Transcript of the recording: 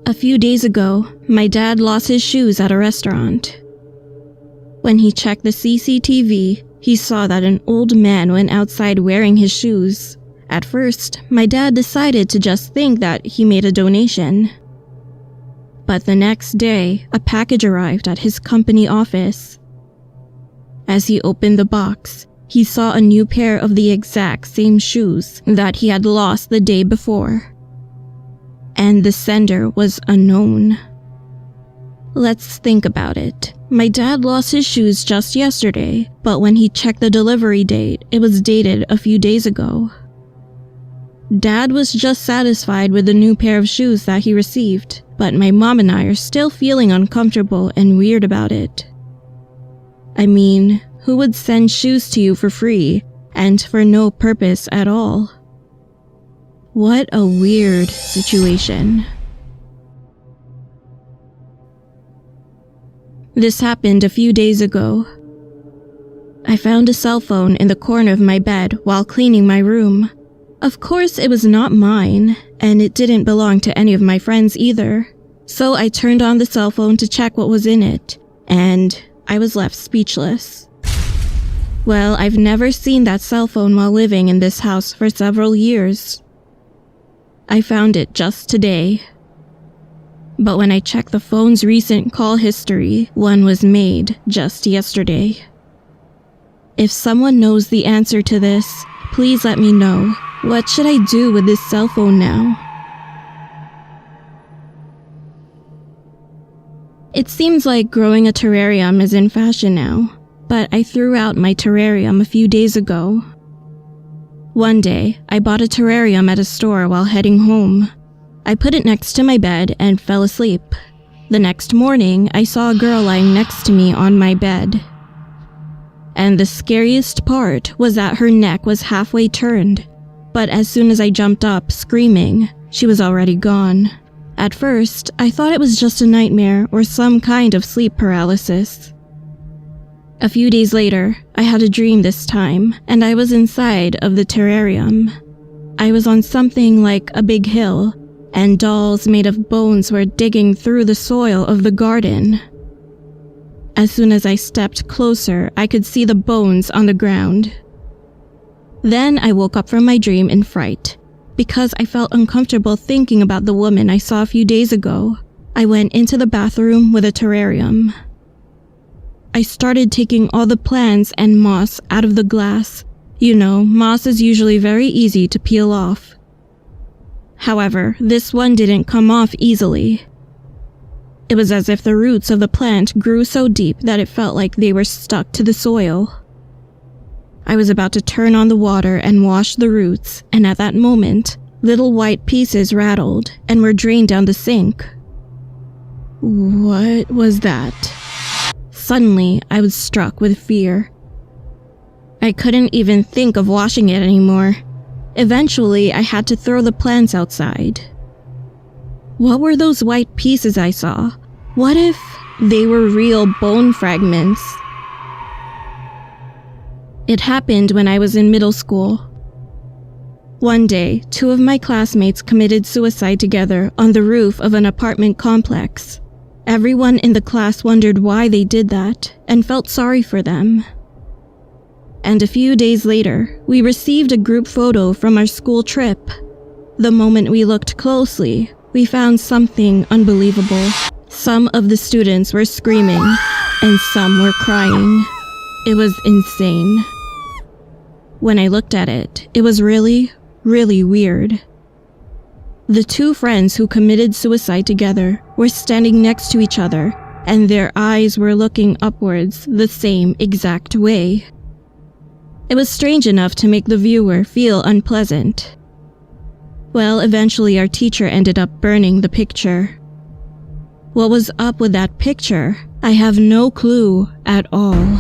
A few days ago, my dad lost his shoes at a restaurant. When he checked the CCTV, he saw that an old man went outside wearing his shoes. At first, my dad decided to just think that he made a donation. But the next day, a package arrived at his company office. As he opened the box, he saw a new pair of the exact same shoes that he had lost the day before. And the sender was unknown. Let's think about it. My dad lost his shoes just yesterday, but when he checked the delivery date, it was dated a few days ago. Dad was just satisfied with the new pair of shoes that he received, but my mom and I are still feeling uncomfortable and weird about it. I mean, who would send shoes to you for free and for no purpose at all? What a weird situation. This happened a few days ago. I found a cell phone in the corner of my bed while cleaning my room. Of course, it was not mine, and it didn't belong to any of my friends either. So I turned on the cell phone to check what was in it, and I was left speechless. Well, I've never seen that cell phone while living in this house for several years. I found it just today. But when I checked the phone's recent call history, one was made just yesterday. If someone knows the answer to this, please let me know. What should I do with this cell phone now? It seems like growing a terrarium is in fashion now, but I threw out my terrarium a few days ago. One day, I bought a terrarium at a store while heading home. I put it next to my bed and fell asleep. The next morning, I saw a girl lying next to me on my bed. And the scariest part was that her neck was halfway turned, but as soon as I jumped up, screaming, she was already gone. At first, I thought it was just a nightmare or some kind of sleep paralysis. A few days later, I had a dream this time, and I was inside of the terrarium. I was on something like a big hill, and dolls made of bones were digging through the soil of the garden. As soon as I stepped closer, I could see the bones on the ground. Then I woke up from my dream in fright. Because I felt uncomfortable thinking about the woman I saw a few days ago, I went into the bathroom with a terrarium. I started taking all the plants and moss out of the glass. You know, moss is usually very easy to peel off. However, this one didn't come off easily. It was as if the roots of the plant grew so deep that it felt like they were stuck to the soil. I was about to turn on the water and wash the roots, and at that moment, little white pieces rattled and were drained down the sink. What was that? Suddenly, I was struck with fear. I couldn't even think of washing it anymore. Eventually, I had to throw the plants outside. What were those white pieces I saw? What if they were real bone fragments? It happened when I was in middle school. One day, 2 of my classmates committed suicide together on the roof of an apartment complex. Everyone in the class wondered why they did that and felt sorry for them. And a few days later, we received a group photo from our school trip. The moment we looked closely, we found something unbelievable. Some of the students were screaming, and some were crying. It was insane. When I looked at it, it was really, really weird. The 2 friends who committed suicide together were standing next to each other, and their eyes were looking upwards the same exact way. It was strange enough to make the viewer feel unpleasant. Well, eventually our teacher ended up burning the picture. What was up with that picture? I have no clue at all.